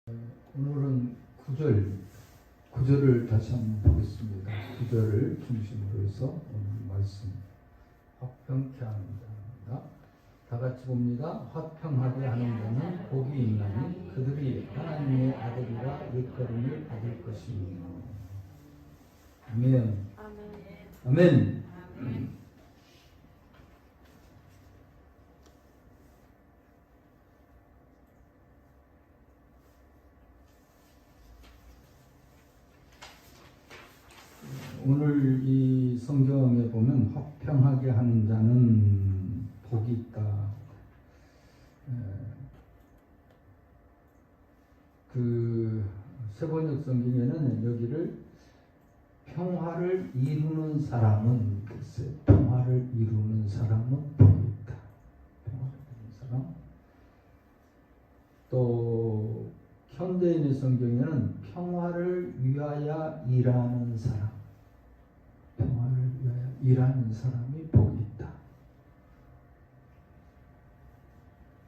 오늘은 구절을 다시 한번 보겠습니다. 구절을 중심으로 해서 오늘 말씀 화평케 하는 자입니다. 다 같이 봅니다. 화평하게 하는 자는 복이 있나니 그들이 하나님의 아들이라 일컬음을 받을 것이며. 아멘. 아멘. 오늘 이 성경에 보면 화평하게 하는 자는 복이 있다. 그 세번역 성경에는 여기를 평화를 이루는 사람은 글쎄 평화를 이루는 사람은 복이 있다. 평화를 이루는 사람. 또 현대인의 성경에는 평화를 위하여 일하는 사람. 평화를 위하여 일하는 사람이 복이 있다.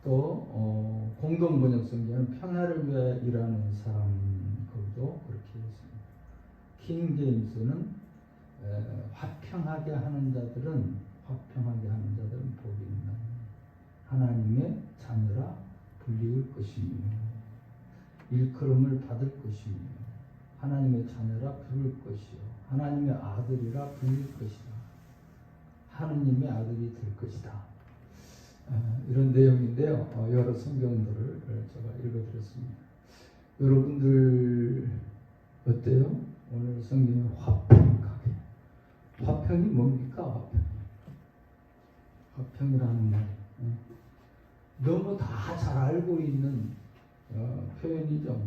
또 공동번역 성경은 평화를 위하여 일하는 사람 거기도 그렇게 했습니다. 킹 제임스는 화평하게 하는 자들은 복이 있나 하나님의 자녀라 불릴 것이며 일컬음을 받을 것이며 하나님의 자녀라 부를 것이요 하나님의 아들이라 불릴 것이다. 하느님의 아들이 될 것이다. 이런 내용인데요. 여러 성경들을 제가 읽어드렸습니다. 여러분들 어때요? 오늘 성경에 화평하게. 화평이 뭡니까? 화평이라는 말. 너무 다 잘 알고 있는 표현이죠.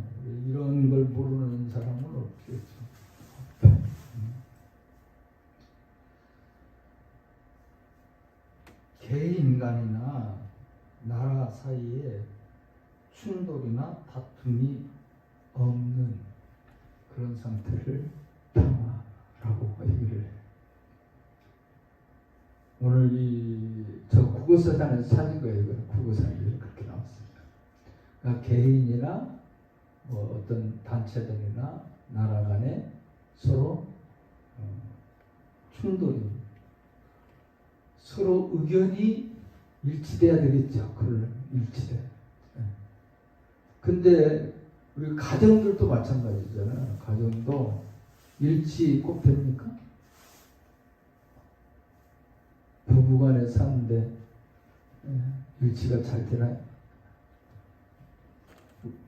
이런 걸 모르는 사람은 없겠죠. 개인 간이나 나라 사이에 충돌이나 다툼이 없는 그런 상태를 평화라고 얘기를 해요. 오늘 저 국어사전에서 찾은 거예요. 국어사전에 그렇게 나왔습니다. 그러니까 개인이나 어떤 단체들이나 나라 간에 서로 충돌이 서로 의견이 일치돼야 되겠죠. 그걸 일치돼. 근데 우리 가정들도 마찬가지잖아요. 가정도 일치 꼭 됩니까? 부부간에 사는데 일치가 잘 되나요?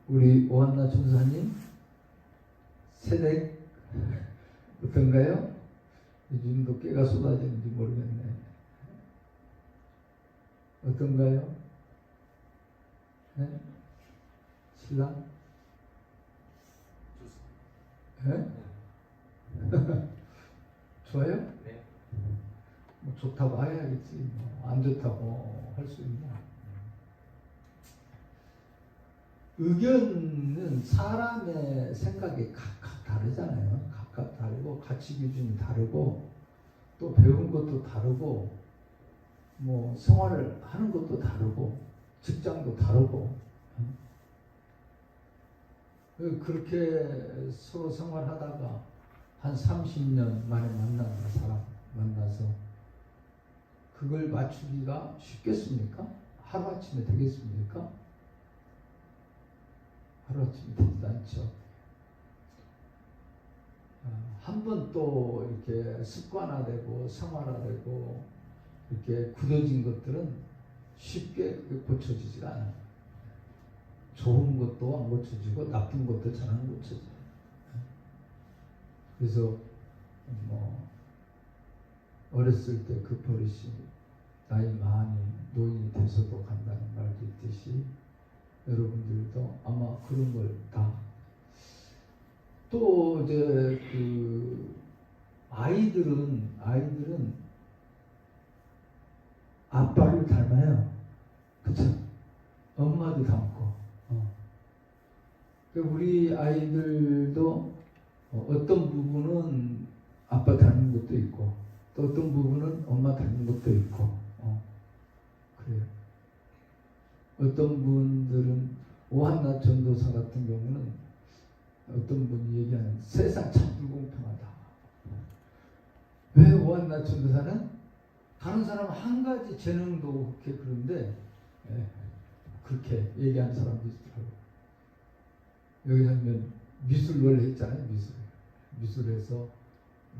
우리 오한나 전사님 세댁 어떤가요? 요즘도 깨가 쏟아지는지 모르겠네. 어떤가요? 네? 신랑? 좋습니다. 네? 좋아요? 네. 뭐 좋다고 해야겠지. 안 좋다고 할 수 있나? 의견은 사람의 생각이 각각 다르잖아요. 각각 다르고 가치 기준이 다르고 또 배운 것도 다르고 뭐 생활을 하는 것도 다르고 직장도 다르고 그렇게 서로 생활하다가 한 30년 만에 만나는 사람 만나서 그걸 맞추기가 쉽겠습니까? 하루아침에 되겠습니까? 하루아침에 되지 않죠. 한 번 또 이렇게 습관화되고 생활화되고 이렇게 굳어진 것들은 쉽게 고쳐지지가 않아요. 좋은 것도 안 고쳐지고 나쁜 것도 잘 안 고쳐져요. 그래서 뭐 어렸을 때 그 버릇이 나이 많이 노인이 돼서도 간다는 말도 있듯이 여러분들도 아마 그런 걸 다 또 이제 그 아이들은 아빠를 닮아요. 그쵸? 엄마도 닮고. 우리 아이들도 어떤 부분은 아빠 닮은 것도 있고 또 어떤 부분은 엄마 닮은 것도 있고 그래요. 어떤 분들은 오한나 전도사 같은 경우는 어떤 분이 얘기하는 세상 참 불공평하다. 왜 오한나 전도사는 다른 사람은 한 가지 재능도 없게 그런데 그렇게 얘기하는 사람도 있더라고요. 여기 하면 미술 원래 했잖아요. 미술에서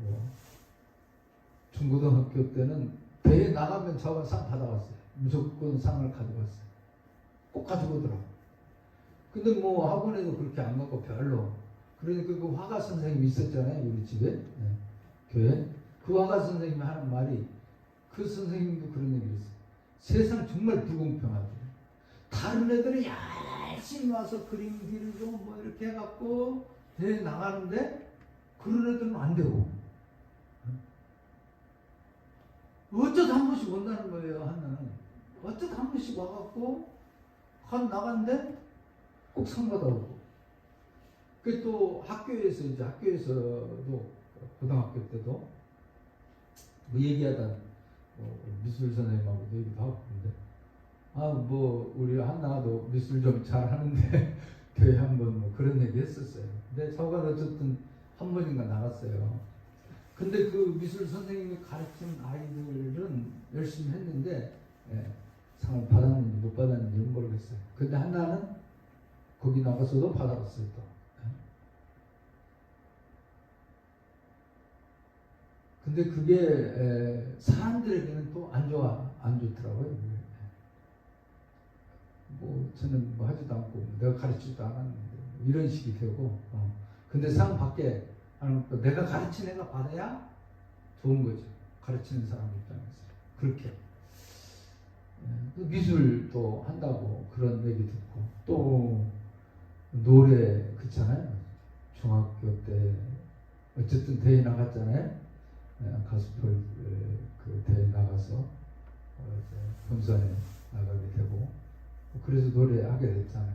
뭐 중고등학교 때는 대회 나가면 저가 상 받아왔어요. 무조건 상을 가져갔어요. 꼭 가지고 오더라고요. 근데 뭐 학원에도 그렇게 안 갖고 별로. 그러니까 그 화가 선생님이 있었잖아요. 우리 집에 교회. 그 화가 선생님이 하는 말이 그 선생님도 그런 얘기를 했어요. 세상 정말 불공평하대. 다른 애들은 열심히 와서 그림 그리고 뭐 이렇게 해갖고 대회 나가는데 그런 애들은 안 되고 어쩌다 한 번씩 온다는 거예요. 하나는 어쩌다 한 번씩 와갖고 나갔는데 꼭 상 받아오고. 그 또 학교에서도 고등학교 때도 뭐 얘기하다 미술 선생님하고도 얘기도 하고 그런데 뭐 우리 한나도 미술 좀 잘하는데 교회 한번 뭐 그런 얘기 했었어요. 근데 저가 어쨌든 한 번인가 나갔어요. 근데 그 미술 선생님이 가르친 아이들은 열심히 했는데 상을 받았는지 못 받았는지는 모르겠어요. 근데 한나는 거기 나가서도 받아봤어요. 또. 근데 그게 사람들에게는 또 안 좋더라고요. 뭐 저는 뭐 하지도 않고 내가 가르치지도 않았는데 이런 식이 되고 근데 상 받게 하는 거 내가 가르친 애가 받아야 좋은 거죠. 가르치는 사람 입장에서 그렇게 미술도 한다고 그런 얘기 듣고 또 노래 그렇잖아요. 중학교 때 어쨌든 대회 나갔잖아요. 가수풀 그 대회 나가서 본선에 나가게 되고 그래서 노래하게 됐잖아요.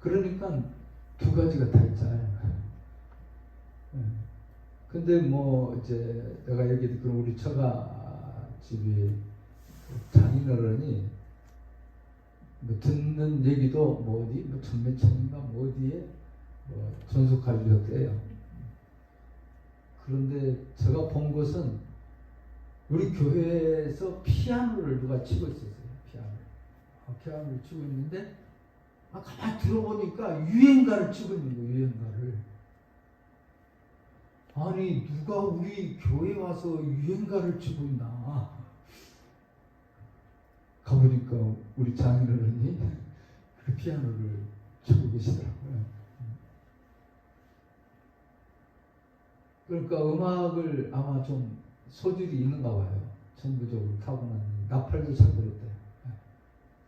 그러니까 두 가지가 다 있잖아요. 근데 뭐 이제 내가 얘기 듣기로 우리 처가 집이 장인어른이 뭐 듣는 얘기도 뭐 어디 뭐 전매천인가 뭐 어디에 뭐 전속가주였대요. 그런데 제가 본 것은 우리 교회에서 피아노를 누가 치고 있었어요. 피아노를 치고 있는데 가만히 들어보니까 유행가를 치고 있는 거예요. 유행가를. 아니 누가 우리 교회 와서 유행가를 치고 있나. 가보니까 우리 장인어른이 그 피아노를 치고 계시더라고요. 그러니까 음악을 아마 좀 소질이 있는가 봐요. 전부적으로 타고난 나팔도 잘 부르대요.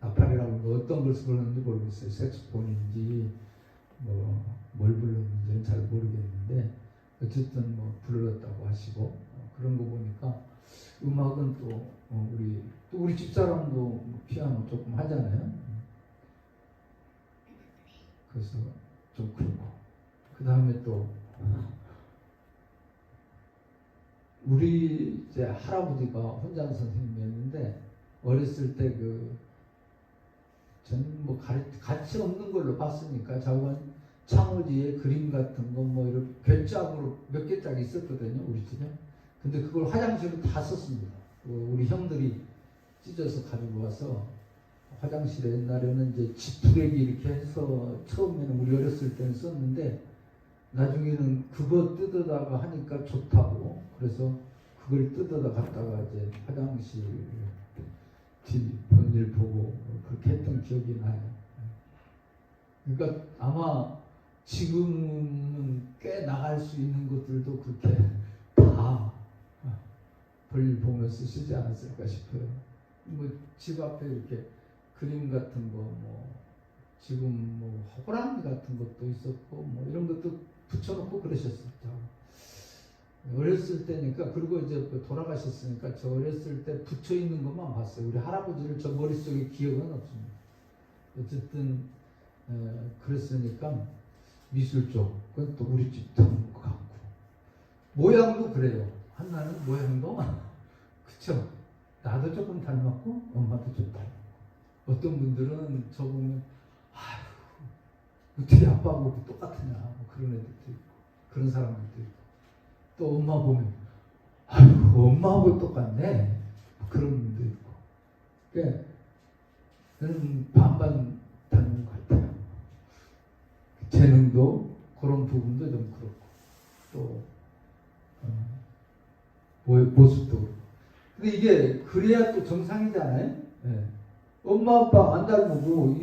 나팔이라고 어떤 것을 부르는지 모르겠어요. 색소폰인지 뭘 부르는지는 잘 모르겠는데 어쨌든 뭐 불렀다고 하시고 그런 거 보니까 음악은 또 우리 집사람도 피아노 조금 하잖아요. 그래서 좀 그렇고 그 다음에 또 우리 이제 할아버지가 혼장 선생님이었는데 어렸을 때 저는 뭐 가치 없는 걸로 봤으니까 작은 창호지에 그림 같은 거 뭐 이렇게 괴짝으로 몇 개짝 있었거든요 우리 집에. 근데 그걸 화장실로 다 썼습니다. 우리 형들이 찢어서 가지고 와서 화장실에 옛날에는 이제 지푸레기 이렇게 해서 처음에는 우리 어렸을 때는 썼는데 나중에는 그거 뜯어다가 하니까 좋다고 그래서 그걸 뜯어다 갖다가 이제 화장실 본일 보고 그렇게 했던 기억이 나요. 그러니까 아마 지금은 꽤 나갈 수 있는 것들도 그렇게 다 볼일 보면서 쓰지 않았을까 싶어요. 뭐 집 앞에 이렇게 그림 같은 거 지금 호랑이 같은 것도 있었고 이런 것도 붙여놓고 그러셨었죠. 어렸을 때니까 그리고 이제 돌아가셨으니까 저 어렸을 때 붙여 있는 것만 봤어요. 우리 할아버지를 저 머릿속에 기억은 없습니다. 어쨌든 그랬으니까 미술 쪽 그건 또 우리 집 닮은 것 같고 모양도 그래요. 한나는 모양도 그쵸. 나도 조금 닮았고 엄마도 좀 닮았고 어떤 분들은 저 보면 아휴 어떻게 아빠하고 똑같으냐 뭐 그런 애들도 있고 그런 사람들도 있고 또 엄마 보면 아휴 엄마하고 똑같네 뭐 그런 분도 있고 그러니까 저는 반반 닮은 것 같아요. 재능도 그런 부분도 좀 그렇고 또 모습도 그렇고 근데 이게 그래야 또 정상이잖아요. 네. 엄마 아빠 안 닮고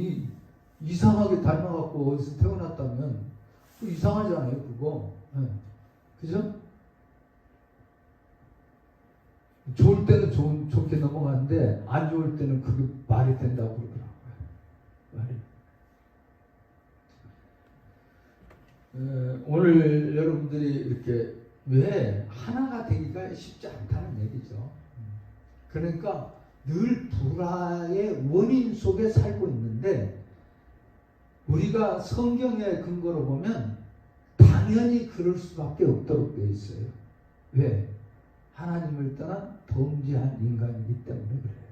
이상하게 닮아갖고 어디서 태어났다면 이상하잖아요 그거. 네. 그죠? 좋을 때는 좋게 넘어가는데 안 좋을 때는 그게 말이 된다고 그러더라고요. 말이. 오늘 여러분들이 이렇게 왜 하나가 되기가 쉽지 않다는 얘기죠. 그러니까 늘 불화의 원인 속에 살고 있는데 우리가 성경의 근거로 보면 당연히 그럴 수밖에 없도록 되어 있어요. 왜? 하나님을 떠난 범죄한 인간이기 때문에 그래요.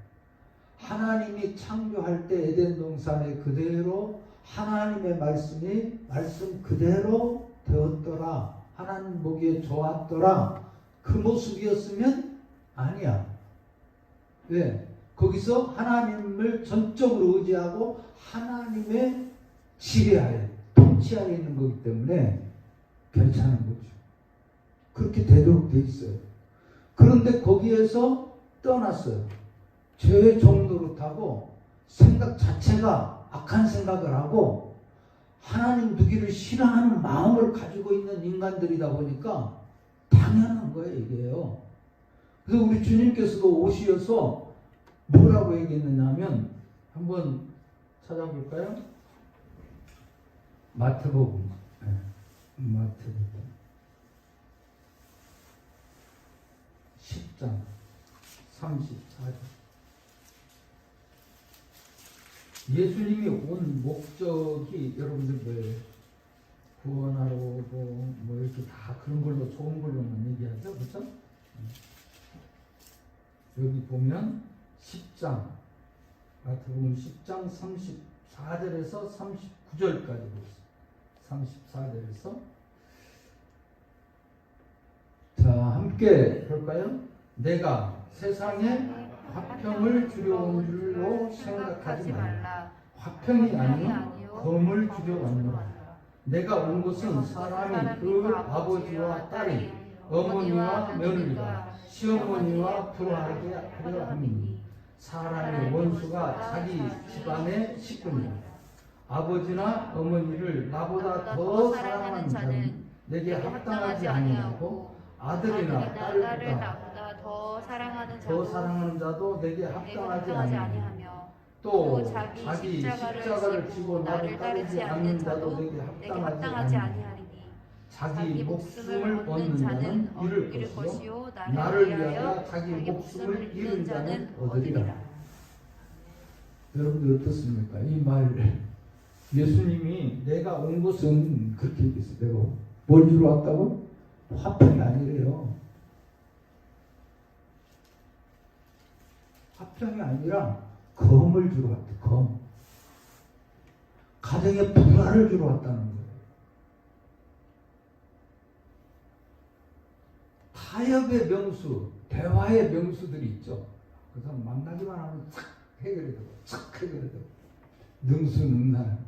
하나님이 창조할 때 에덴 동산에 그대로 하나님의 말씀 그대로 되었더라. 하나님 보기에 좋았더라. 그 모습이었으면 아니야. 왜? 거기서 하나님을 전적으로 의지하고 하나님의 지배하에 통치하에 있는 거기 때문에 괜찮은 거죠. 그렇게 되도록 돼 있어요. 그런데 거기에서 떠났어요. 죄의 종노릇하고 생각 자체가 악한 생각을 하고 하나님 두기를 싫어하는 마음을 가지고 있는 인간들이다 보니까 당연한 거예요, 이게요. 그래서 우리 주님께서도 오셔서 뭐라고 얘기했느냐 하면 한번 찾아볼까요? 마태복음. 마태복음 10장 34절. 예수님이 온 목적이 여러분들 뭐예요? 구원하러 오고 뭐 이렇게 다 그런 걸로 좋은 걸로만 얘기하죠, 그렇죠? 여기 보면 10장 마태복음 10장 34절에서 39절까지 보겠습니다. 34절에서 자 함께 볼까요? 내가 세상에 화평을 주려온 줄로 생각하지 말라. 화평이 아니요 검을 주려왔노라. 내가 온 것은 사람이 그 아버지와 딸이 어머니와 며느리가 시어머니와 부하게 하려 함이니 사람의 원수가 자기 집안의 식구니라. 아버지나 어머니를 나보다 더 사랑하는 자는 내게 합당하지 아니하고 아들이나 딸보다 더 사랑하는 자도 내게 합당하지 아니하며 또 자기 십자가를 지고 나를 따르지 않는 자도 내게 합당하지 아니하리니 자기 목숨을 얻는 자는 잃을 것이요 나를 위하여 자기 목숨을 잃은 자는 얻으리라. 여러분들 어떻습니까? 이 말 예수님이 내가 온 것은 그렇게 얘기했어요. 내가 뭘 주러 왔다고? 화평이 아니래요. 화평이 아니라 검을 주러 왔대. 검. 가정에 불화를 주러 왔다는 거예요. 타협의 명수, 대화의 명수들이 있죠. 그래서 만나기만 하면 착 해결이 되고 착 해결이 되고 능수능란.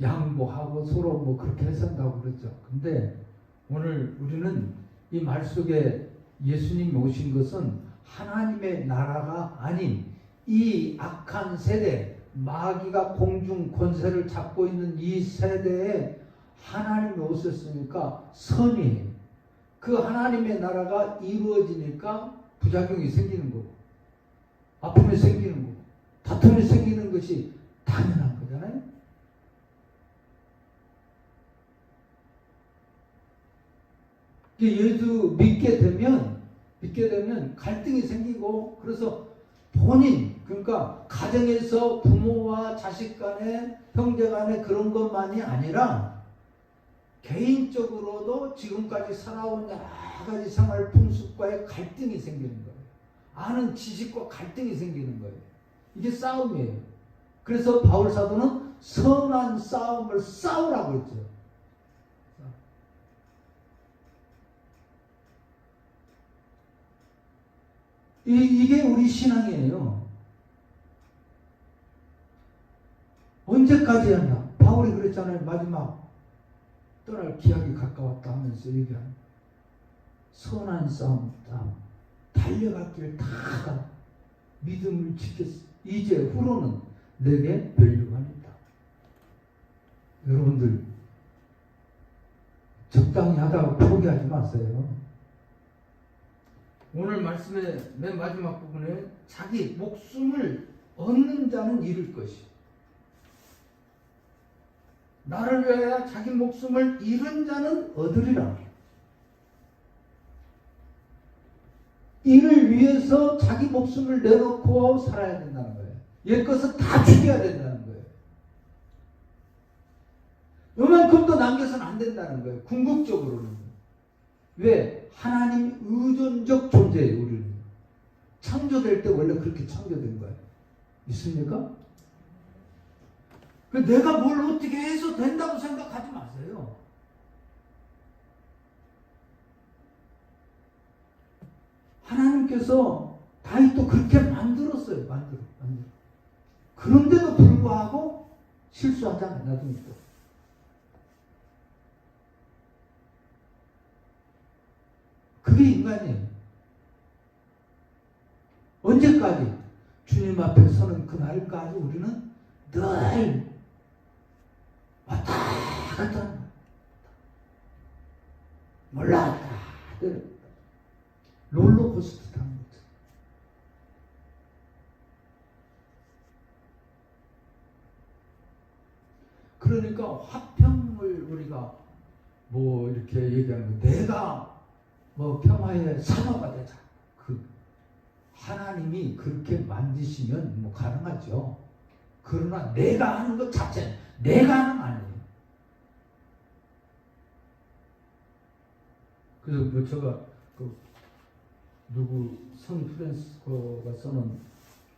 양보하고 서로 뭐 그렇게 해산다고 그러죠. 근데 오늘 우리는 이 말 속에 예수님이 오신 것은 하나님의 나라가 아닌 이 악한 세대, 마귀가 공중 권세를 잡고 있는 이 세대에 하나님이 오셨으니까 선이에요. 그 하나님의 나라가 이루어지니까 부작용이 생기는 거고 아픔이 생기는 거고 다툼이 생기는 것이 당연한 거잖아요. 예수 믿게 되면 갈등이 생기고 그래서 본인 그러니까 가정에서 부모와 자식 간에 형제 간에 그런 것만이 아니라 개인적으로도 지금까지 살아온 여러 가지 생활 풍습과의 갈등이 생기는 거예요. 아는 지식과 갈등이 생기는 거예요. 이게 싸움이에요. 그래서 바울 사도는 선한 싸움을 싸우라고 했죠. 이게 우리 신앙이에요. 언제까지 하냐? 바울이 그랬잖아요. 마지막 떠날 기약이 가까웠다 하면서 얘기하는 선한 싸움 달려갈 길 다 믿음을 지켰어. 이제 후로는 내게 멸류관이 있다. 여러분들 적당히 하다가 포기하지 마세요. 오늘 말씀의 맨 마지막 부분에 자기 목숨을 얻는 자는 잃을 것이 나를 위하여 자기 목숨을 잃은 자는 얻으리라. 이를 위해서 자기 목숨을 내놓고 살아야 된다는 거예요. 옛 것은 다 죽여야 된다는 거예요. 요만큼도 남겨서는 안 된다는 거예요. 궁극적으로는. 왜? 하나님 의존적 존재예요. 우리는. 창조될 때 원래 그렇게 창조된 거예요. 있습니까? 내가 뭘 어떻게 해서 된다고 생각하지 마세요. 하나님께서 다윗도 그렇게 만들었어요. 만들어. 그런데도 불구하고 실수하잖아요. 나중에 또. 그게 인간이에요. 언제까지? 주님 앞에 서는 그날까지 우리는 늘 왔다 갔다 몰랐다 롤러코스터 타는 거죠. 그러니까 화평을 우리가 뭐 이렇게 얘기하는 거, 내가 뭐 평화의 사마가 되자. 하나님이 그렇게 만드시면 뭐 가능하죠. 그러나 내가 하는 것 자체는 내가 하는 거 아니에요. 그래서 뭐 제가 누구 성 프란시스코가 써는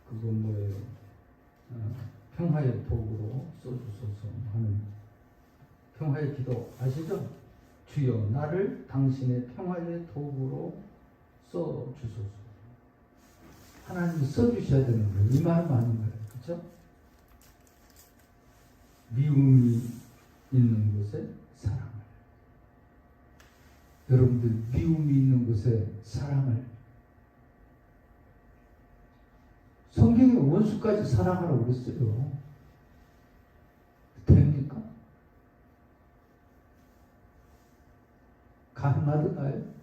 그거 뭐예요? 평화의 도구로 써주소서 하는 평화의 기도 아시죠? 주여 나를 당신의 평화의 도구로 써주소서. 하나님이 써주셔야 되는 거예요. 이 말은 맞는 거예요. 그렇죠? 미움이 있는 곳에 사랑을. 여러분들 미움이 있는 곳에 사랑을. 성경에 원수까지 사랑하라고 그랬어요. 됩니까? 가능하던가요?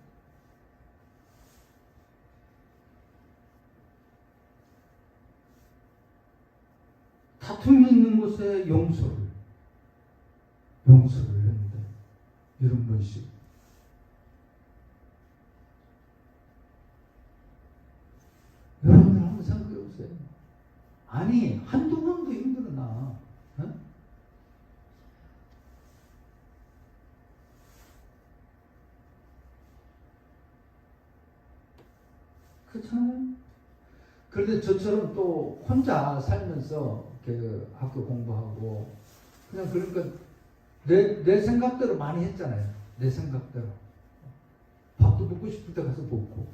다툼이 있는 곳에 용서를 했는데 이런 번씩 여러분들 한번 생각해 보세요. 아니 한두 번도 힘들어나 어? 그렇잖아요. 그런데 저처럼 또 혼자 살면서 그 학교 공부하고 그냥 그러니까 내 생각대로 많이 했잖아요. 내 생각대로 밥도 먹고 싶을 때 가서 먹고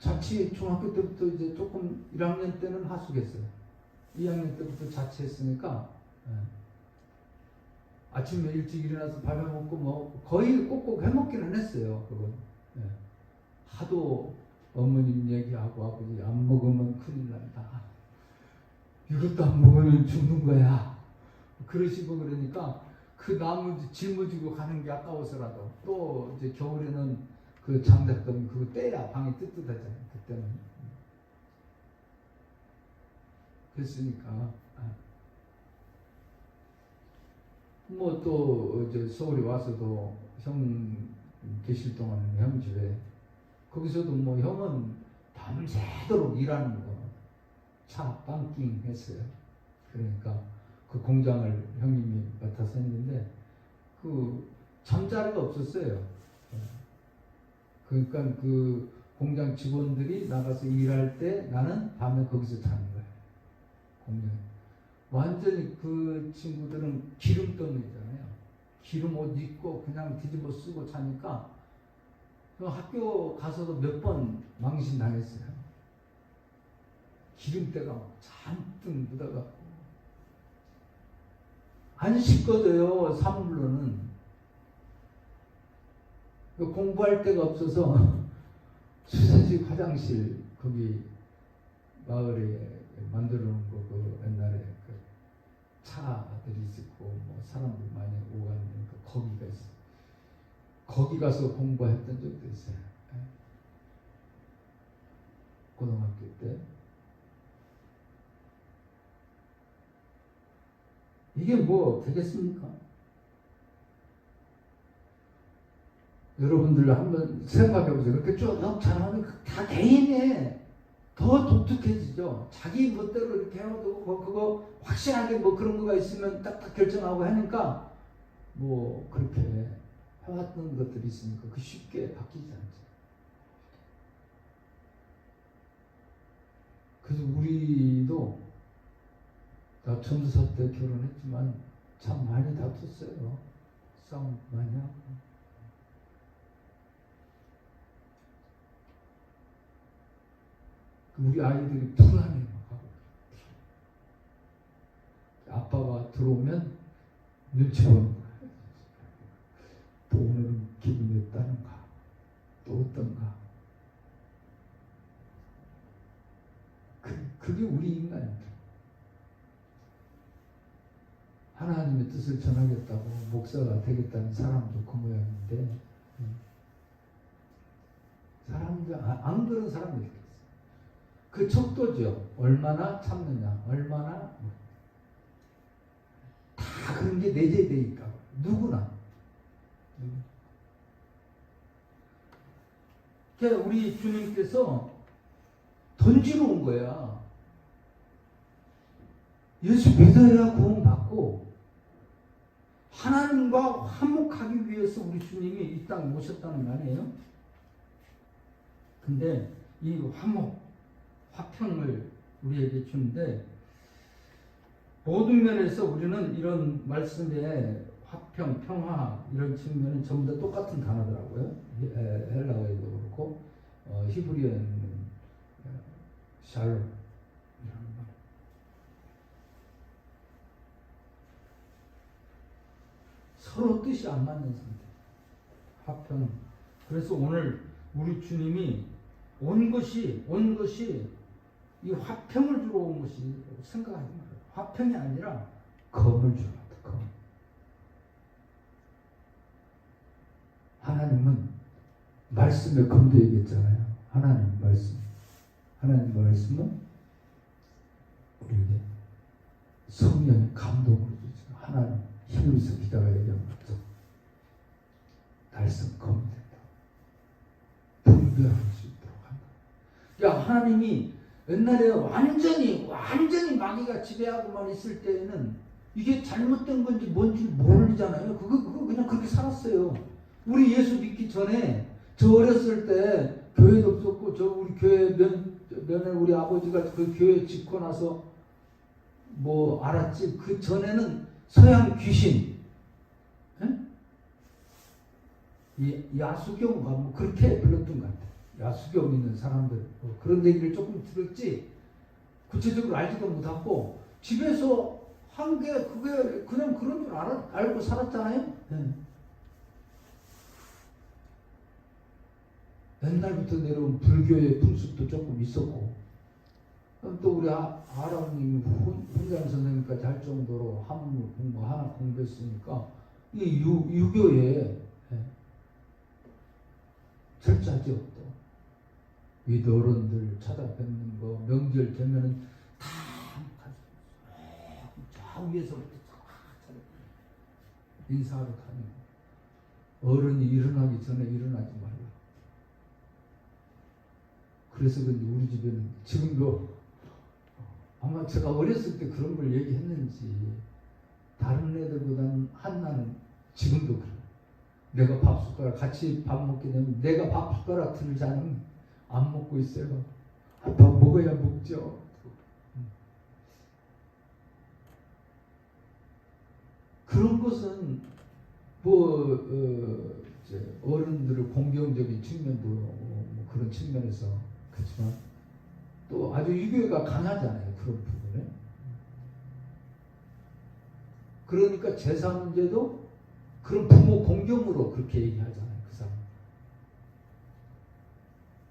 자취 중학교 때부터 이제 조금 1학년 때는 하숙했어요. 2학년 때부터 자취했으니까 아침에 일찍 일어나서 밥을 먹고 뭐 거의 꼭꼭 해먹기는 했어요. 그건 하도 어머님 얘기하고 아버지 안 먹으면 큰일 난다. 이것도 안 먹으면 죽는 거야. 그러시고 그러니까 그 나무 짊어지고 가는 게 아까워서라도 또 이제 겨울에는 그 장작더미 그거 떼야 방이 뜨뜻하잖아요. 그때는. 그랬으니까 뭐 또 이제 서울에 와서도 형 계실 동안은 형 집에 거기서도 뭐 형은 밤새도록 일하는 거 차 빵킹 했어요. 그러니까 그 공장을 형님이 맡아서 했는데 그 잠자리가 없었어요. 그러니까 그 공장 직원들이 나가서 일할 때 나는 밤에 거기서 자는 거예요. 공장. 완전히 그 친구들은 기름덩이잖아요. 기름 옷 입고 그냥 뒤집어 쓰고 자니까 학교 가서도 몇 번 망신 당했어요. 기름때가 막 잔뜩 묻어갖고 안 씻거든요. 사물로는 공부할 데가 없어서 수세식 화장실 거기 마을에 만들어 놓은 거 그 옛날에 그 차들이 있고 뭐 사람들 많이 오가는 거기가 있어. 거기 가서 공부했던 적도 있어요. 고등학교 때. 이게 뭐 되겠습니까? 여러분들 한번 생각해보세요. 그렇게 쭉 잘하면 다 개인에 더 독특해지죠. 자기 멋대로 이렇게 해도 그거 확실하게 뭐 그런 거가 있으면 딱딱 결정하고 하니까 뭐 그렇게 해왔던 것들이 있으니까 그 쉽게 바뀌지 않죠. 그래서 우리도 나 전도사 때 결혼했지만 참 많이 다퉜어요. 싸움 많이 하고. 우리 아이들이 불안해요. 아빠가 들어오면 눈치 보는 거야. 또 오늘은 기분이 어떠는가? 또 어떤가? 그게 우리 인간입니다. 하나님의 뜻을 전하겠다고 목사가 되겠다는 사람도 그 모양인데 사람들 안 그런 사람이 있겠어요. 그 척도죠. 얼마나 참느냐, 얼마나 다 그런 게 내재되어 있다. 누구나. 그러니까 우리 주님께서 던지러 온 거야. 예수 믿어야 구원받고 하나님과 화목하기 위해서 우리 주님이 이 땅에 오셨다는 거 아니에요? 근데 이 화평을 우리에게 주는데 모든 면에서 우리는 이런 말씀에 화평, 평화 이런 측면은 전부 다 똑같은 단어더라고요. 헬라어에도 그렇고 히브리어에는 샬롬 이라는 말. 서로 뜻이 안 맞는 상태. 화평. 그래서 오늘 우리 주님이 온 것이 이 화평을 주러 온 것이 생각하지 말아요. 화평이 아니라 검을 주러 왔다. 검. 하나님은 말씀에 검도 얘기했잖아요. 하나님 말씀. 하나님 말씀은 우리에게 성령의 감동으로 주죠. 하나님 히브리서 기자가 얘기한 것처럼 달성 검이 된다. 분별할 수 있도록 한다. 그러니까 하나님이 옛날에 완전히 마귀가 지배하고만 있을 때에는 이게 잘못된 건지 뭔지 모르잖아요. 그거 그냥 그렇게 살았어요. 우리 예수 믿기 전에 저 어렸을 때 교회도 없었고 저 우리 교회 면에 우리 아버지가 그 교회 짓고 나서 뭐 알았지. 그 전에는 서양 귀신, 이 야수경가 뭐 그렇게 불렀던 것 같아요. 야수경 있는 사람들 뭐 그런 얘기를 조금 들었지 구체적으로 알지도 못하고 집에서 한 게 그게 그냥 그런 줄 알고 살았잖아요. 옛날부터 내려온 불교의 풍습도 조금 있었고 또 우리 아람님이 훈장 선생님까지 할 정도로 한문을 하나 공부했으니까 이 유교에 절차죠. 또 위도 어른들 찾아뵙는 거 명절 되면은 다 저 위에서부터 인사하러 다니고 어른이 일어나기 전에 일어나지 말라. 그래서 그런지 우리 집에는 지금도 아마 제가 어렸을 때 그런 걸 얘기했는지 다른 애들보다는 한나는 지금도 그래. 내가 밥 숟가락 같이 밥 먹게 되면 내가 밥 숟가락 들지 않으면 안 먹고 있어요. 아빠 먹어야 먹죠. 그런 것은 이제 어른들의 공경적인 측면도 뭐 그런 측면에서 그렇지만 또 아주 유교가 강하잖아요. 그런 부분에. 그러니까 제사 문제도 그런 부모 공경으로 그렇게 얘기하잖아요. 그 사람.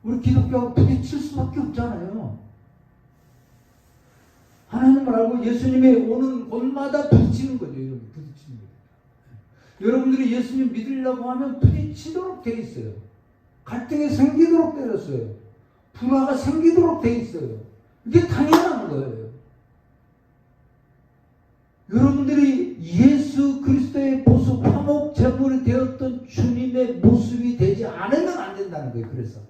우리 기독교하고 부딪힐 수밖에 없잖아요. 하나님을 알고 예수님이 오는 곳마다 부딪히는 거죠. 여러분, 부딪히는 거죠. 여러분들이 예수님 믿으려고 하면 부딪히도록 돼 있어요. 갈등이 생기도록 되었어요. 불화가 생기도록 돼 있어요. 이게 당연한 거예요. 여러분들이 예수 그리스도의 보수 화목 제물이 되었던 주님의 모습이 되지 않으면 안 된다는 거예요. 그래서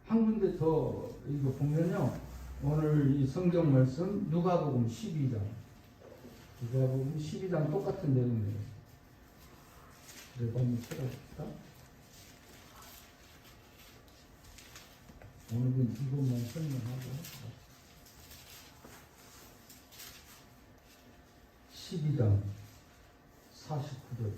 한 군데 더 이거 보면요. 오늘 이 성경 말씀 누가복음 12장. 누가복음 12장 똑같은 내용이에요. 그래서 한번 찾아봅시다. 오늘은 이것만 설명하고 12장 49절.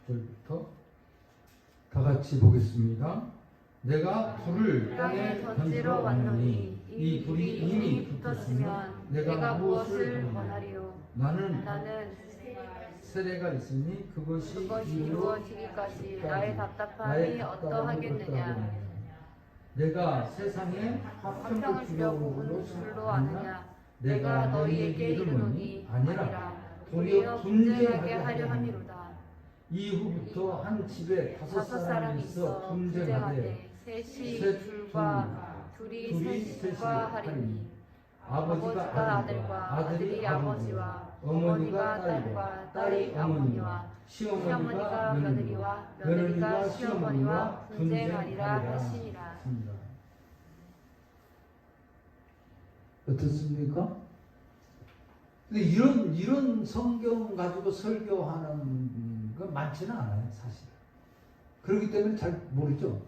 부터 다 같이 보겠습니다. 내가 불을 땅에 던지러 왔노니 이 불이 이미 붙었으면 내가 무엇을 원하리요? 나는 세례가 있으니 그것이 이루어지기까지 나의 답답함이 어떠하겠느냐? 내가 세상에 화평을 주려고 온 줄로 아느냐? 내가 너희에게 이르노니 아니라 도리어 분쟁하게 하려 함이로다. 이후부터 한 집에 5사람이 있어 분쟁하되 셋이 둘이 셋과 하리니 아버지가 아들과 아들이 아버지와 어머니가 딸과 딸이 어머니와 시어머니가 며느리와 며느리가 시어머니와 분쟁하리라 하시니라. 어떻습니까? 근데 이런 성경 가지고 설교하는 건 많지는 않아요, 사실. 그렇기 때문에 잘 모르죠.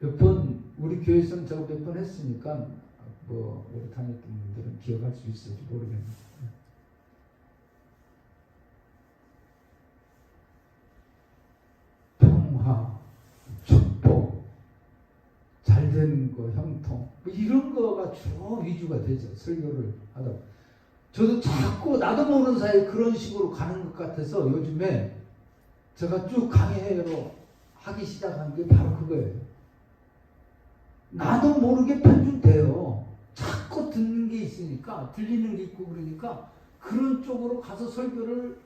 몇 번 우리 교회에서는 저거 몇 번 했으니까 뭐 우리 다녔던 분들은 기억할 수 있을지 모르겠네요. 평화, 축복, 잘된 거, 형통 뭐 이런 거가 주로 위주가 되죠. 설교를 하다. 저도 자꾸 나도 모르는 사이에 그런 식으로 가는 것 같아서 요즘에 제가 쭉 강의회로 하기 시작한 게 바로 그거예요. 나도 모르게 편중돼요. 자꾸 듣는 게 있으니까, 들리는 게 있고 그러니까 그런 쪽으로 가서 설교를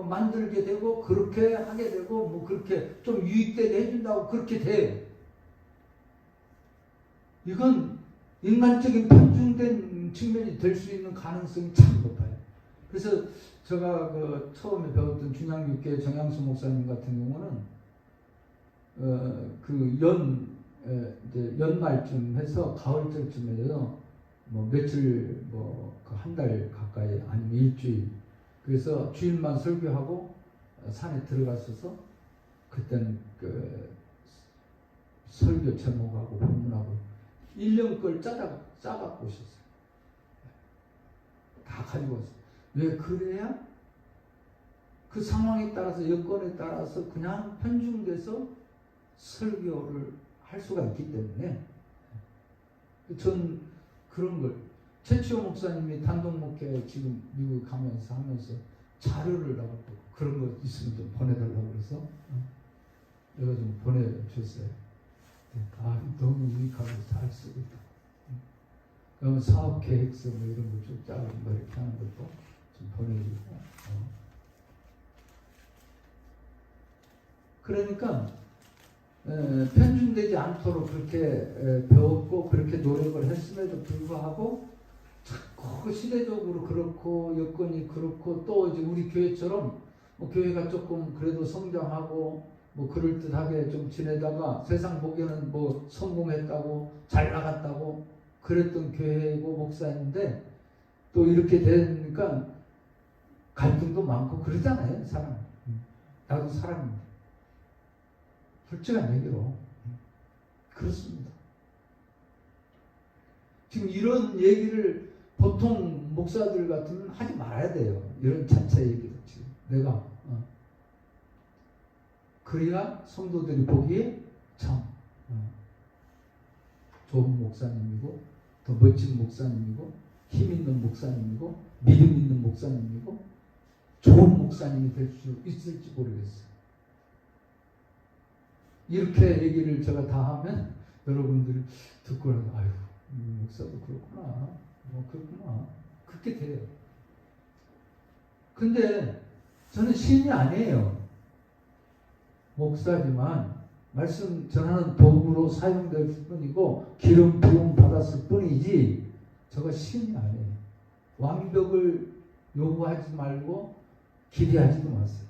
만들게 되고 그렇게 하게 되고 뭐 그렇게 좀 유익되게 해준다고 그렇게 돼요. 이건 인간적인 편중된 측면이 될 수 있는 가능성이 참 높아요. 그래서 제가 그 처음에 배웠던 중앙육계 정양수 목사님 같은 경우는 이제 연말쯤 해서 가을쯤 해서 뭐 며칠 뭐 한 달 가까이 아니면 일주일 그래서 주일만 설교하고 산에 들어갔어서 그때는 그 설교 제목하고 본문하고 1년 걸 짜갖고 오셨어요. 다 가지고 왔어요. 왜 그래야? 그 상황에 따라서 여건에 따라서 그냥 편중돼서 설교를 할 수가 있기 때문에 전 그런 걸 최치호 목사님이 단독 목회 지금 미국 가면서 하면서 자료를 나갖고 그런 거 있으면 좀 보내달라고 그래서 내가 좀 보내줬어요. 아, 너무 유익하고 잘 쓰고 있다. 그러면 사업 계획서 뭐 이런 거 좀 짜고 뭐 이렇게 하는 것도 좀 보내주고. 그러니까 편중되지 않도록 그렇게 배웠고 그렇게 노력을 했음에도 불구하고 자꾸 시대적으로 그렇고 여건이 그렇고 또 이제 우리 교회처럼 뭐 교회가 조금 그래도 성장하고 뭐 그럴듯하게 좀 지내다가 세상 보기에는 뭐 성공했다고 잘 나갔다고 그랬던 교회고 목사인데 또 이렇게 되니까 갈등도 많고 그러잖아요. 사람. 나도 사람입니다. 솔직한 얘기로 그렇습니다. 지금 이런 얘기를 보통 목사들 같으면 하지 말아야 돼요. 이런 자체 얘기를 지금 내가 그래야 성도들이 보기에 참 좋은 목사님이고 더 멋진 목사님이고 힘 있는 목사님이고 믿음 있는 목사님이고 좋은 목사님이 될 수 있을지 모르겠어요. 이렇게 얘기를 제가 다 하면 여러분들이 듣고는 아유 목사도 그렇구나 뭐 그렇구나 그렇게 돼요. 근데 저는 신이 아니에요. 목사지만 말씀 전하는 도구로 사용될 뿐이고 기름 부음 받았을 뿐이지 저가 신이 아니에요. 완벽을 요구하지 말고 기대하지도 마세요.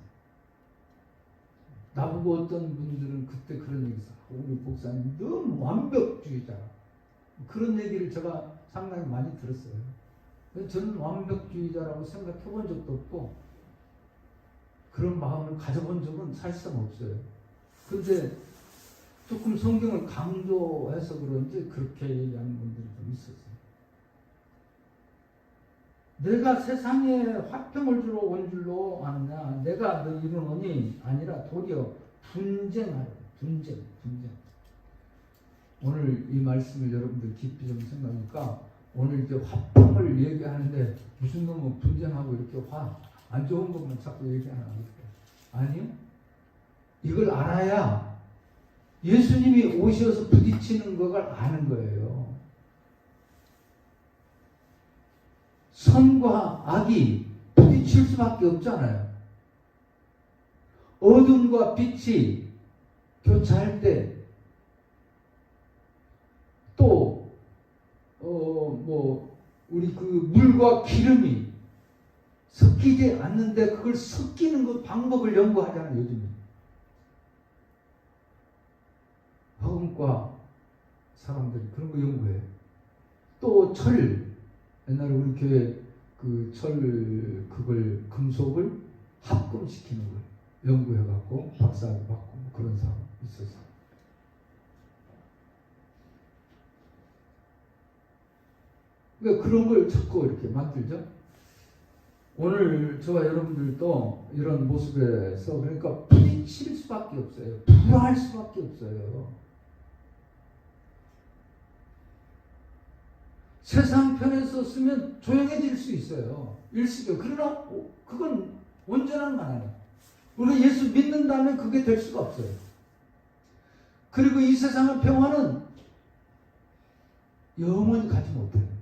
나보고 어떤 분들은 그때 그런 얘기 했어요. 우리 목사님 너무 완벽주의자. 그런 얘기를 제가 상당히 많이 들었어요. 저는 완벽주의자라고 생각해 본 적도 없고 그런 마음을 가져본 적은 사실상 없어요. 그런데 조금 성경을 강조해서 그런지 그렇게 얘기하는 분들이 좀 있었어요. 내가 세상에 화평을 주러 온 줄로 아느냐 내가 너 이루노니 아니라 도리어 분쟁하라. 분쟁. 오늘 이 말씀을 여러분들 깊이 좀 생각하니까 오늘 이제 화평을 얘기하는데 무슨 놈은 분쟁하고 이렇게 안 좋은 것만 자꾸 얘기하는 거예요. 아니요. 이걸 알아야 예수님이 오셔서 부딪히는 걸 아는 거예요. 선과 악이 부딪힐 수밖에 없잖아요. 어둠과 빛이 교차할 때 또 우리 그 물과 기름이 섞이지 않는데 그걸 섞이는 그 방법을 연구하잖아요. 요즘에 화학과 사람들이 그런 거 연구해요. 또 철 옛날에 우리 교회 그 철 그걸 금속을 합금시키는 걸 연구해갖고 박사를 받고 그런 사람 있었어요. 그러니까 그런 걸 자꾸 이렇게 만들죠. 오늘 저와 여러분들도 이런 모습에서 그러니까 부딪힐 수밖에 없어요. 불화할 수밖에 없어요. 세상 편에 썼으면 조용해질 수 있어요. 일시적. 그러나 그건 온전한 건 아니에요. 우리가 예수 믿는다면 그게 될 수가 없어요. 그리고 이 세상의 평화는 영원히 가지 못해요.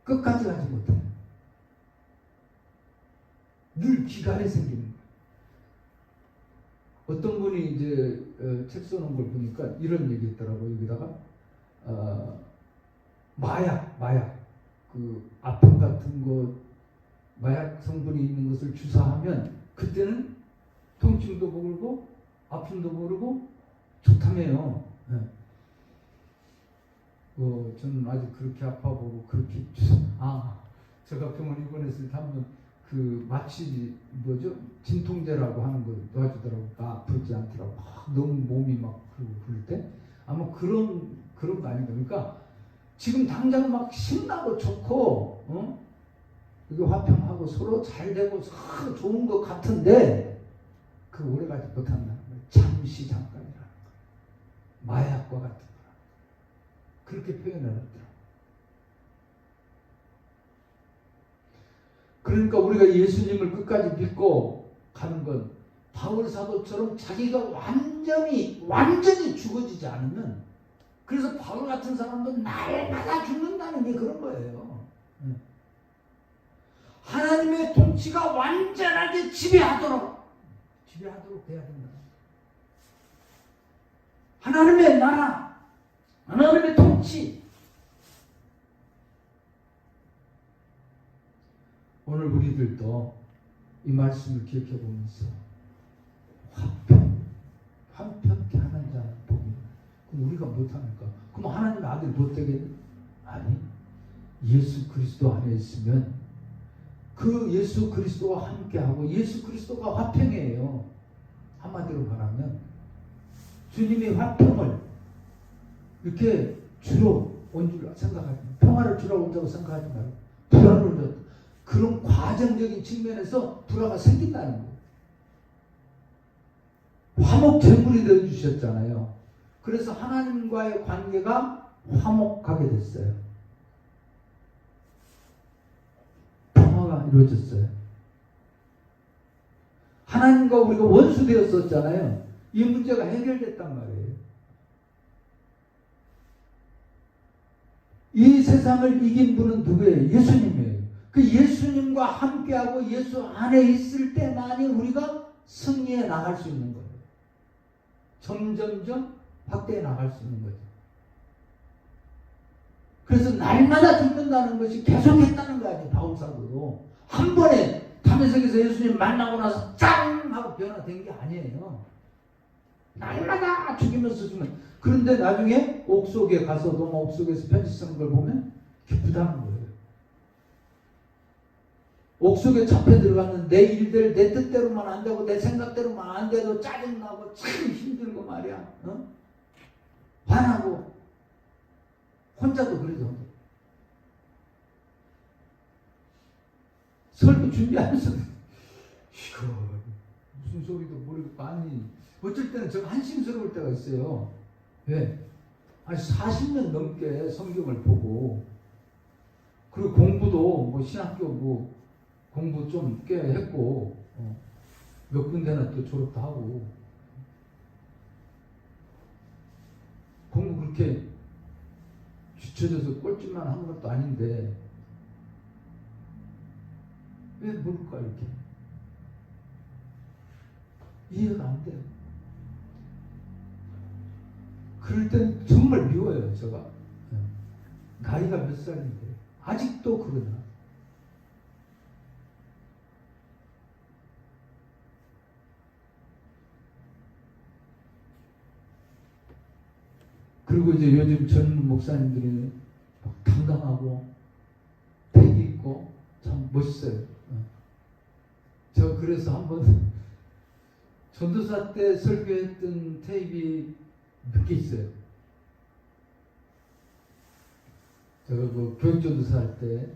끝까지 가지 못해요. 늘 기간에 생기는 거예요. 어떤 분이 이제 책 써놓은 걸 보니까 이런 얘기 있더라고요. 여기다가 마약 그 아픔 같은 것 마약 성분이 있는 것을 주사하면 그때는 통증도 모르고 아픔도 모르고 좋다며요. 네. 저는 아직 그렇게 아파보고 그렇게 제가 병원 입원했을 때 한번 그 마취 진통제라고 하는 거 도와주더라고. 아프지 않더라고. 너무 몸이 막 그럴 때 아마 그런 거 아닌가. 그러니까 지금 당장 막 신나고 좋고 이게 화평하고 서로 잘 되고 서로 좋은 것 같은데 그 오래가지 못한다는 거예요. 잠시 잠깐이라는 거예요. 마약과 같은 거라. 그렇게 표현해놨더라고요. 그러니까 우리가 예수님을 끝까지 믿고 가는 건 바울 사도처럼 자기가 완전히 죽어지지 않으면 그래서 바울 같은 사람도 날마다 죽는다는 게 그런 거예요. 하나님의 통치가 완전하게 지배하도록 돼야 된다. 하나님의 나라, 하나님의 통치, 오늘 우리들도 이 말씀을 기억해 보면서 화평케 하는 자는 복이 있다. 그럼 우리가 못하니까 그럼 하나님의 아들 못되겠니? 아니, 예수 그리스도 안에 있으면 그 예수 그리스도와 함께하고 예수 그리스도가 화평이에요. 한마디로 말하면 주님이 화평을 이렇게 주로 온 줄 생각하지 마. 평화를 주러 온다고 생각하지 말고 불화를 온다. 그런 과정적인 측면에서 불화가 생긴다는 거예요. 화목제물이 되어주셨잖아요. 그래서 하나님과의 관계가 화목하게 됐어요. 평화가 이루어졌어요. 하나님과 우리가 원수 되었었잖아요. 이 문제가 해결됐단 말이에요. 이 세상을 이긴 분은 누구예요? 예수님이에요. 그 예수님과 함께하고 예수 안에 있을 때만이 우리가 승리해 나갈 수 있는 거예요. 점점점 확대해 나갈 수 있는 거죠. 그래서 날마다 죽는다는 것이 계속했다는 거 아니에요. 바울사도도 한 번에 다메섹에서 예수님 만나고 나서 짱 하고 변화된 게 아니에요. 날마다 죽이면서 죽는. 그런데 나중에 옥속에 가서도 옥속에서 편지 쓰는 걸 보면 기쁘다는 거예요. 옥속에 잡혀 들어가는 내 일들 내 뜻대로만 안 되고 내 생각대로만 안 돼도 짜증나고 참 힘들고 말이야. 화나고 혼자도 그러죠. 설교 준비하면서 이거 무슨 소리도 모르겠고 아니 어쩔 때는 제가 한심스러울 때가 있어요. 왜? 아니 40년 넘게 성경을 보고 그리고 공부도 뭐 신학교 뭐 공부 좀 꽤 했고 몇 군데나 또 졸업도 하고 공부 그렇게 뒤쳐져서 꼴찌만 한 것도 아닌데 왜 모를까 이렇게 이해가 안 돼요. 그럴 땐 정말 미워요. 제가 나이가 몇 살인데 아직도 그러나. 그리고 이제 요즘 젊은 목사님들이 막 당당하고 패기 있고 참 멋있어요. 저 그래서 한번 전도사 때 설교했던 테이프가 몇 개 있어요. 제가 그 교육전도사 할 때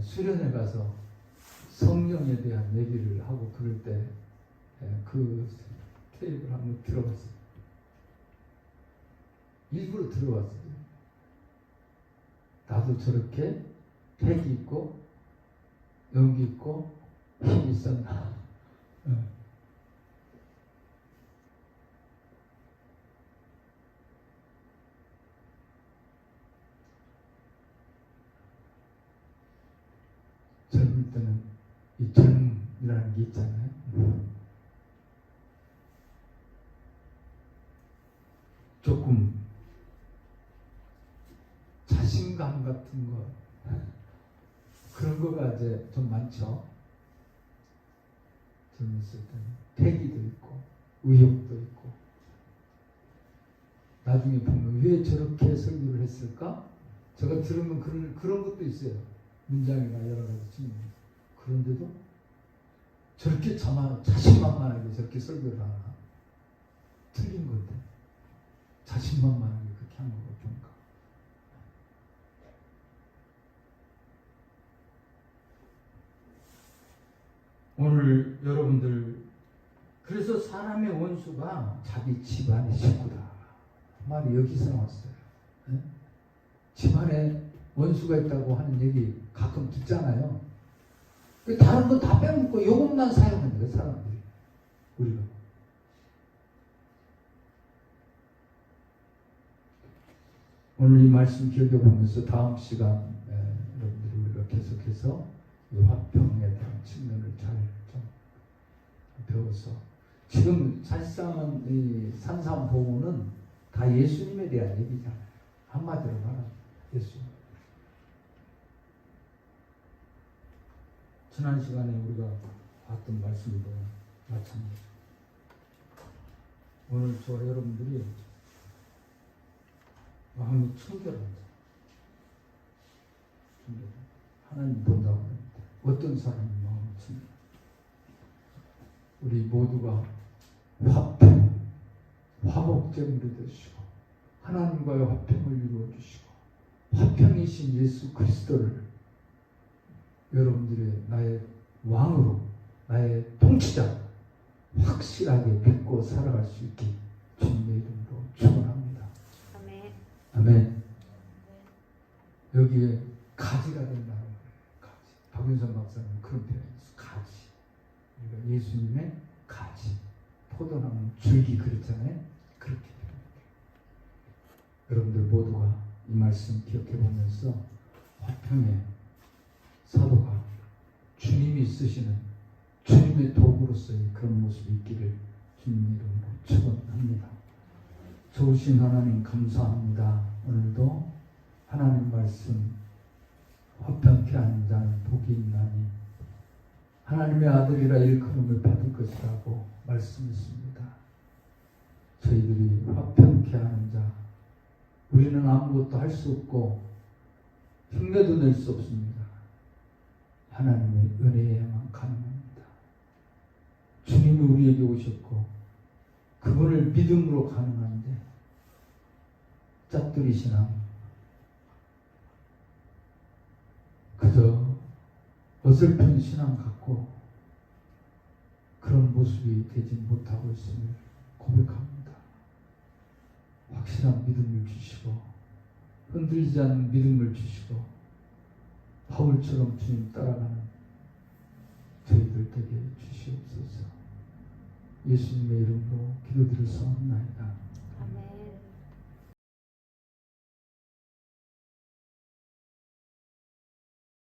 수련회 가서 성령에 대한 얘기를 하고 그럴 때 그 테이프를 한번 들어봤어요. 일부러 들어왔어요. 나도 저렇게 패기 있고 용기 있고 힘이 있었나. 젊을 때는 이 젊음이라는 게 있잖아요. 조금 자신감 같은 거 그런 거가 이제 좀 많죠. 젊었을 때는 패기도 있고 의욕도 있고 나중에 보면 왜 저렇게 설교를 했을까? 제가 들으면 그런 것도 있어요. 문장이나 여러 가지 측면. 그런데도 저렇게 자신만만하게 저렇게 설교를 하나? 틀린 건데 자신만만하게 그렇게 하는 거가 좋은가? 오늘 여러분들 그래서 사람의 원수가 자기 집안의 식구다. 말이 여기서 나왔어요. 네? 집안에 원수가 있다고 하는 얘기 가끔 듣잖아요. 다른 건 다 빼먹고 이것만 사용하는 거예요, 사람들이. 우리가. 오늘 이 말씀 기억해 보면서 다음 시간 여러분들이 우리가 계속해서 이 화평에 대한 측면을 잘 좀 배워서 지금 사실상은 이 산상보고는 다 예수님에 대한 얘기잖아요. 한마디로 말하면 예수님. 지난 시간에 우리가 봤던 말씀도 마찬가지. 오늘 저 여러분들이 마음이 청결한 자, 하나님 본다고 합니다. 어떤 사람이 마음이 청결? 우리 모두가 화평, 화목제물이 되시고 하나님과의 화평을 이루어 주시고 화평이신 예수 그리스도를 여러분들의 나의 왕으로, 나의 통치자 확실하게 믿고 살아갈 수 있게 주님의 이름으로 축원합니다. 아멘. 아멘. 여기에 가지가 된다는 거예요. 가지. 박윤선 박사님 그런 표현이 있어요. 가지. 우리가 예수님의 가지. 포도나무 줄기 그랬잖아요. 그렇게 됩니다. 여러분들 모두가 이 말씀 기억해 보면서 화평의 사도가 주님이 쓰시는 주님의 도구로서의 그런 모습이 있기를 주님의 이름으로 축원합니다. 좋으신 하나님 감사합니다. 오늘도 하나님 말씀 화평케 하는 자는 복이 있나니 하나님의 아들이라 일컬음을 받을 것이라고 말씀했습니다. 저희들이 화평케 하는 자, 우리는 아무것도 할 수 없고 흉내도 낼 수 없습니다. 하나님의 은혜에만 가능합니다. 주님이 우리에게 오셨고 그분을 믿음으로 가능한데 짭두리 신앙, 그저 어설픈 신앙 갖고 그런 모습이 되지 못하고 있음을 고백합니다. 확실한 믿음을 주시고 흔들리지 않는 믿음을 주시고 바울처럼 주님 따라가는 저희들 되게 주시옵소서. 예수님의 이름으로 기도드릴 수 없나이다. 아멘.